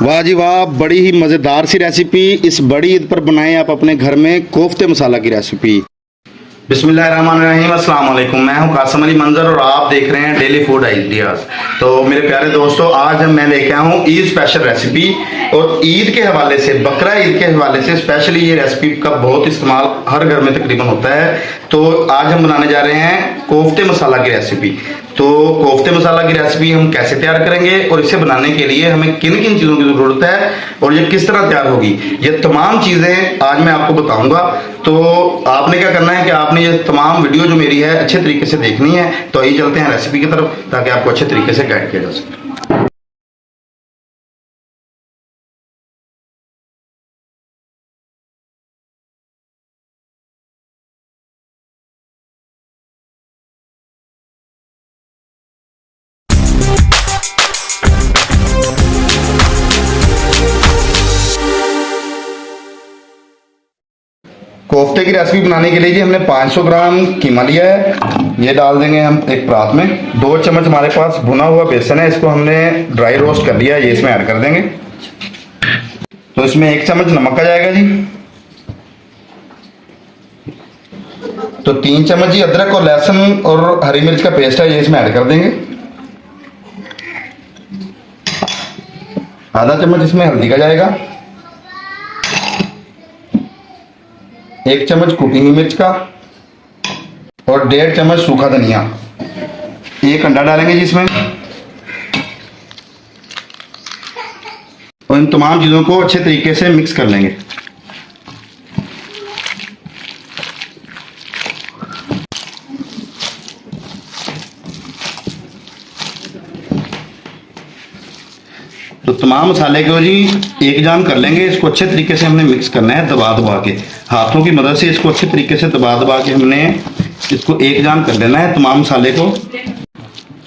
वाह जी वाह, बड़ी ही मज़ेदार सी रेसिपी। इस बड़ी ईद पर बनाएं आप अपने घर में कोफ्ते मसाला की रेसिपी। बिस्मिल्लाहिर्रहमानिर्रहीम, अस्सलाम वालेकुम। मैं हूं कासिम अली मंजर और आप देख रहे हैं डेली फूड आइडियाज़। तो मेरे प्यारे दोस्तों, आज मैं लेके आया हूं ईद स्पेशल रेसिपी। और ईद के हवाले से, बकरा ईद के हवाले से स्पेशली ये रेसिपी का बहुत इस्तेमाल हर घर में तकरीबन होता है। तो आज हम बनाने जा रहे हैं कोफ्ते मसाला की रेसिपी। तो कोफ्ते मसाला की रेसिपी हम कैसे तैयार करेंगे और इसे बनाने के लिए हमें किन किन चीज़ों की ज़रूरत है और ये किस तरह तैयार होगी, ये तमाम चीज़ें आज मैं आपको बताऊंगा। तो आपने क्या करना है कि आपने ये तमाम वीडियो जो मेरी है अच्छे तरीके से देखनी है। तो आइए चलते हैं रेसिपी की तरफ, ताकि आपको अच्छे तरीके से गाइड किया जा सके। कोफ्ते की रेसिपी बनाने के लिए जी हमने 500 ग्राम कीमा लिया है। ये डाल देंगे हम एक परात में। 2 चम्मच हमारे पास भुना हुआ बेसन है, इसको हमने ड्राई रोस्ट कर लिया है, ये इसमें ऐड कर देंगे। तो इसमें 1 चम्मच नमक आ जाएगा जी। तो 3 चम्मच जी अदरक और लहसुन और हरी मिर्च का पेस्ट है, ये इसमें ऐड कर देंगे। आधा चम्मच इसमें हल्दी का जाएगा। 1 चम्मच कुटी हुई मिर्च का और 1.5 चम्मच सूखा धनिया। 1 अंडा डालेंगे जिसमें, और इन तमाम चीज़ों को अच्छे तरीके से मिक्स कर लेंगे। तो तमाम मसाले को जी एक जान कर लेंगे। इसको अच्छे तरीके से हमने मिक्स करना है, दबा दबा के, हाथों की मदद से इसको अच्छे तरीके से दबा दबा के हमने इसको एक जान कर लेना है तमाम मसाले को।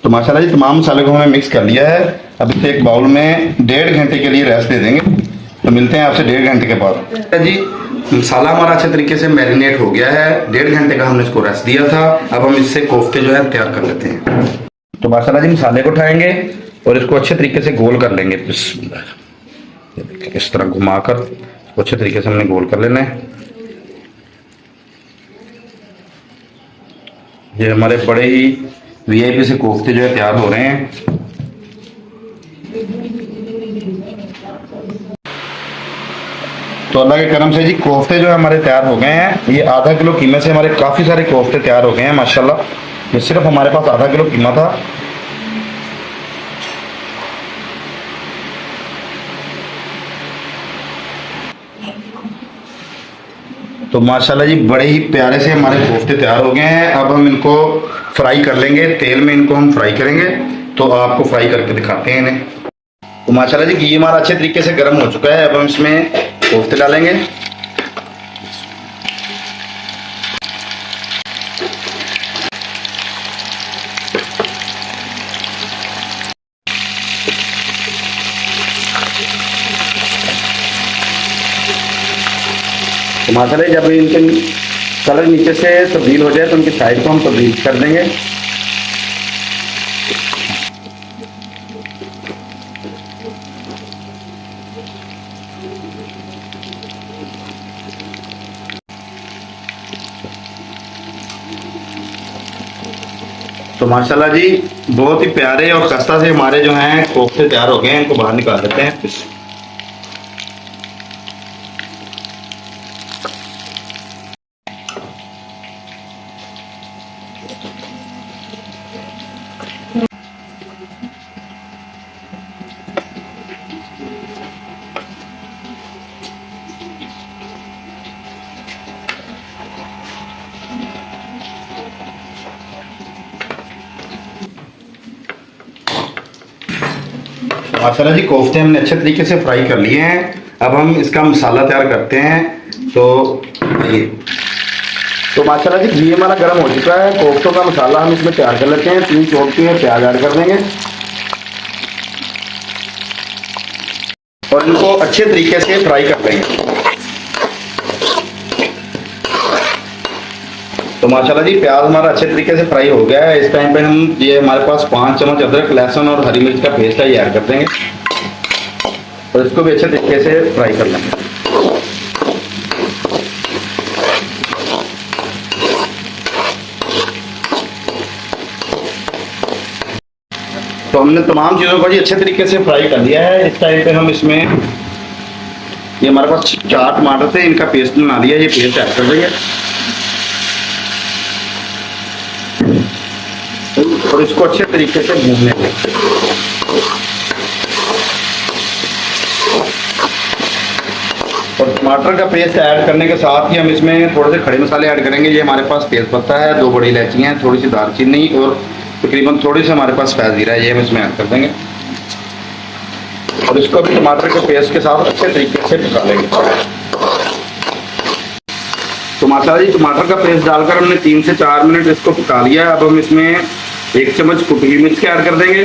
तो माशाल्लाह जी तमाम मसाले को हमने मिक्स कर लिया है। अब इसे एक बाउल में 1.5 घंटे के लिए रेस्ट दे देंगे। तो मिलते हैं आपसे 1.5 घंटे के बाद। जी मसाला हमारा अच्छे तरीके से मैरिनेट हो गया है। 1.5 घंटे का हमने इसको रेस्ट दिया था। अब हम इससे कोफ्ते जो है तैयार कर लेते हैं। तो माशाल्लाह जी मसाले को उठाएंगे और इसको अच्छे तरीके से गोल कर लेंगे। इस तरह घुमाकर अच्छे तरीके से हमने गोल कर लेना है। ये हमारे बड़े ही वीआईपी से कोफ्ते जो है तैयार हो रहे हैं। तो अल्लाह के करम से जी कोफ्ते जो है हमारे तैयार हो गए हैं। ये आधा किलो कीमे से हमारे काफ़ी सारे कोफ्ते तैयार हो गए हैं माशाल्लाह। ये सिर्फ हमारे पास आधा किलो कीमा था। तो माशाल्लाह जी बड़े ही प्यारे से हमारे कोफ्ते तैयार हो गए हैं। अब हम इनको फ्राई कर लेंगे, तेल में इनको हम फ्राई करेंगे। तो आपको फ्राई करके दिखाते हैं इन्हें। तो माशाल्लाह जी घी हमारा अच्छे तरीके से गर्म हो चुका है। अब हम इसमें कोफ्ते डालेंगे। तो माशाल्लाह जब इनके कलर नीचे से तब्दील हो जाए तो उनकी साइड को हम तब्दील कर देंगे। तो माशाल्लाह जी बहुत ही प्यारे और खस्ता से हमारे जो हैं कोफ्ते तैयार हो गए हैं। इनको बाहर निकाल देते हैं। माशाल्लाह जी कोफ्ते हमने अच्छे तरीके से फ्राई कर लिए हैं। अब हम इसका मसाला तैयार करते हैं। तो ये तो माशाल्लाह जी घी हमारा गर्म हो चुका है। कोफ्तों का मसाला हम इसमें तैयार कर लेते हैं। 3 चौक के प्याज ऐड कर देंगे और इनको अच्छे तरीके से फ्राई कर लेंगे। तो माशाल्लाह जी प्याज हमारा अच्छे तरीके से फ्राई हो गया है। इस टाइम पे हम ये हमारे पास 5 चम्मच अदरक लहसुन और हरी मिर्च का पेस्ट है, ये ऐड कर देंगे। और इसको भी अच्छे तरीके से फ्राई कर लेंगे। तो हमने तमाम चीज़ों को जी अच्छे तरीके से फ्राई कर लिया है। इस टाइम पे हम इसमें, ये हमारे पास 4 टमाटर थे, इनका पेस्ट बना लिया, ये पेस्ट ऐड कर देंगे और इसको अच्छे तरीके से भून लेंगे। और टमाटर का पेस्ट ऐड करने के साथ ही हम इसमें थोड़े से खड़े मसाले ऐड करेंगे। ये हमारे पास तेज़पत्ता है, 2 बड़ी इलायचियाँ हैं, थोड़ी सी दालचीनी और तकरीबन थोड़ी सी हमारे पास फैज़ जीरा है, ये हम इसमें ऐड कर देंगे और इसको भी टमाटर के पेस्ट के साथ अच्छे तरीके से पका लेंगे। तो माशाल्लाह जी टमाटर का पेस्ट डालकर हमने 3 से 4 मिनट इसको पका लिया है। अब हम इसमें 1 चम्मच कुटी हुई मिर्च ऐड कर देंगे,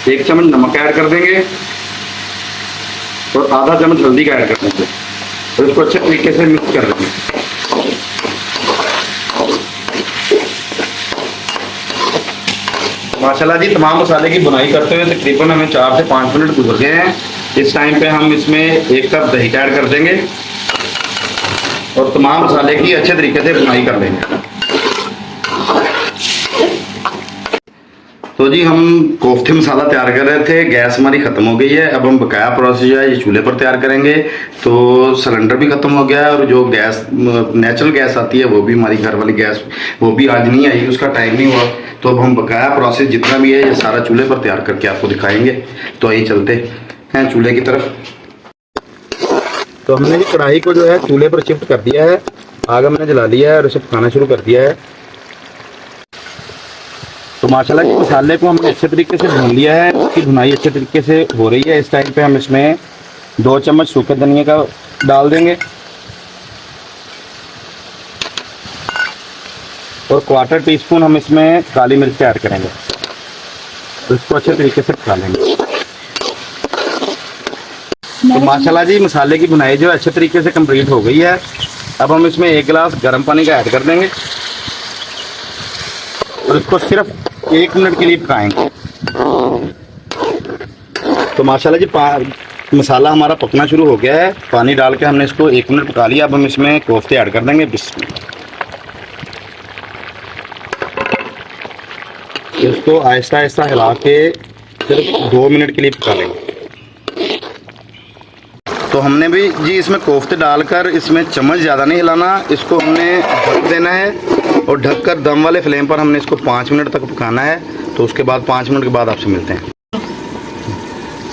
1 चम्मच नमक ऐड कर देंगे और आधा चम्मच हल्दी का ऐड कर देंगे और इसको अच्छे तरीके से मिक्स कर देंगे। माशाल्लाह जी तमाम मसाले की बुनाई करते हुए तकरीबन हमें 4 से 5 मिनट गुजर गए हैं। इस टाइम पे हम इसमें 1 कप दही ऐड कर देंगे और तमाम मसाले की अच्छे तरीके से बुनाई कर लेंगे। तो जी हम कोफ्ते मसाला तैयार कर रहे थे, गैस हमारी ख़त्म हो गई है। अब हम बकाया प्रोसेस जो है ये चूल्हे पर तैयार करेंगे। तो सिलेंडर भी ख़त्म हो गया है और जो गैस नेचुरल गैस आती है वो भी, हमारी घर वाली गैस वो भी आज नहीं आई, उसका टाइम नहीं हुआ। तो अब हम बकाया प्रोसेस जितना भी है ये सारा चूल्हे पर तैयार करके आपको दिखाएंगे। तो आइए चलते हैं चूल्हे की तरफ। तो हमने जी कढ़ाई को जो है चूल्हे पर शिफ्ट कर दिया है, आग हमने जला लिया है और इसे पकाना शुरू कर दिया है। तो माशाल्लाह के मसाले को हमने अच्छे तरीके से भून लिया है, उसकी भुनाई अच्छे तरीके से हो रही है। इस टाइम पे हम इसमें 2 चम्मच सूखे धनिया का डाल देंगे और 1/4 टीस्पून हम इसमें काली मिर्च ऐड करेंगे, तो इसको अच्छे तरीके से पका लेंगे। तो माशाल्लाह जी मसाले की भुनाई जो है अच्छे तरीके से कंप्लीट हो गई है। अब हम इसमें 1 गिलास गर्म पानी का ऐड कर देंगे और इसको सिर्फ 1 मिनट के लिए पकाएंगे। तो माशाल्लाह जी मसाला हमारा पकना शुरू हो गया है। पानी डाल के हमने इसको 1 मिनट पका लिया। अब हम इसमें कोफ्ते ऐड कर देंगे। इसको आहिस्ता आहिस्ता हिला के सिर्फ 2 मिनट के लिए पका लेंगे। तो हमने भी जी इसमें कोफ्ते डालकर इसमें चम्मच ज़्यादा नहीं हिलाना, इसको हमने ढक देना है और ढककर दम वाले फ्लेम पर हमने इसको 5 मिनट तक पकाना है। तो उसके बाद 5 मिनट के बाद आपसे मिलते हैं।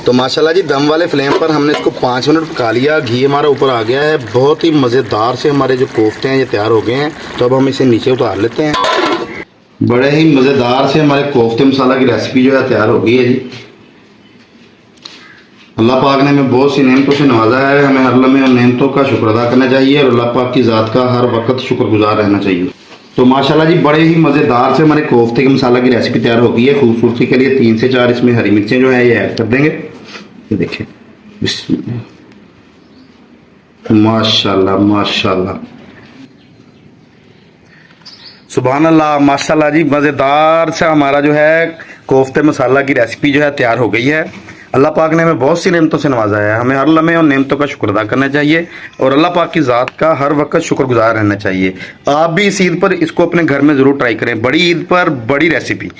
तो माशाल्लाह जी दम वाले फ्लेम पर हमने इसको 5 मिनट पका लिया। घी हमारा ऊपर आ गया है, बहुत ही मज़ेदार से हमारे जो कोफ्ते हैं ये तैयार हो गए हैं। तो अब हम इसे नीचे उतार लेते हैं। बड़े ही मज़ेदार से हमारे कोफ्ते मसाला की रेसिपी जो है तैयार हो गई है जी। अल्लाह पाक ने हमें बहुत सी नेमतों से नवाजा है, हमें हर लम्हे उन नेमतों का शुक्र अदा करना चाहिए और अल्लाह पाक की ज़ात का हर वक्त शुक्रगुजार रहना चाहिए। तो माशाल्लाह जी बड़े ही मज़ेदार से हमारे कोफ्ते के मसाला की रेसिपी तैयार हो गई है। खूबसूरती के लिए 3 से 4 इसमें हरी मिर्चें जो है ये ऐड कर देंगे। ये देखिए माशाल्लाह माशाल्लाह सुभान अल्लाह। माशाल्लाह जी मज़ेदार सा हमारा जो है कोफ्ते मसाला की रेसिपी जो है तैयार हो गई है। अल्लाह पाक ने हमें बहुत सी नेमतों से नवाजा है, हमें हर लम्हे और नेमतों का शुक्र अदा करना चाहिए और अल्लाह पाक की ज़ात का हर वक्त शुक्रगुजार रहना चाहिए। आप भी इस ईद पर इसको अपने घर में ज़रूर ट्राई करें। बड़ी ईद पर बड़ी रेसिपी,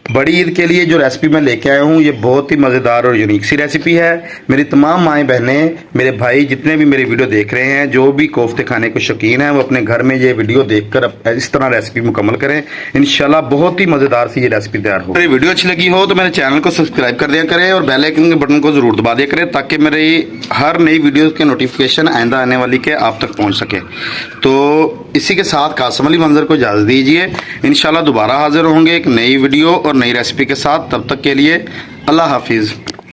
बड़ी ईद के लिए जो रेसिपी मैं लेके आया हूँ ये बहुत ही मज़ेदार और यूनिक सी रेसिपी है। मेरी तमाम माएँ बहनें, मेरे भाई जितने भी मेरी वीडियो देख रहे हैं, जो भी कोफ्ते खाने को शौकीन हैं, वो अपने घर में ये वीडियो देखकर इस तरह रेसिपी मुकम्मल करें। इंशाल्लाह बहुत ही मज़ेदार सी ये रेसिपी तैयार हो। मेरी वीडियो अच्छी लगी हो तो मेरे चैनल को सब्सक्राइब कर दिया करें और बेल आइकन के बटन को ज़रूर दबा दिया करें ताकि मेरी हर नई वीडियो के नोटिफिकेशन आइंदा आने वाली के आप तक पहुँच सके। तो इसी के साथ कासिम अली मंजर को इजाज़त दीजिए। इंशाल्लाह दोबारा हाजिर होंगे एक नई वीडियो और नई रेसिपी के साथ। तब तक के लिए अल्लाह हाफिज़।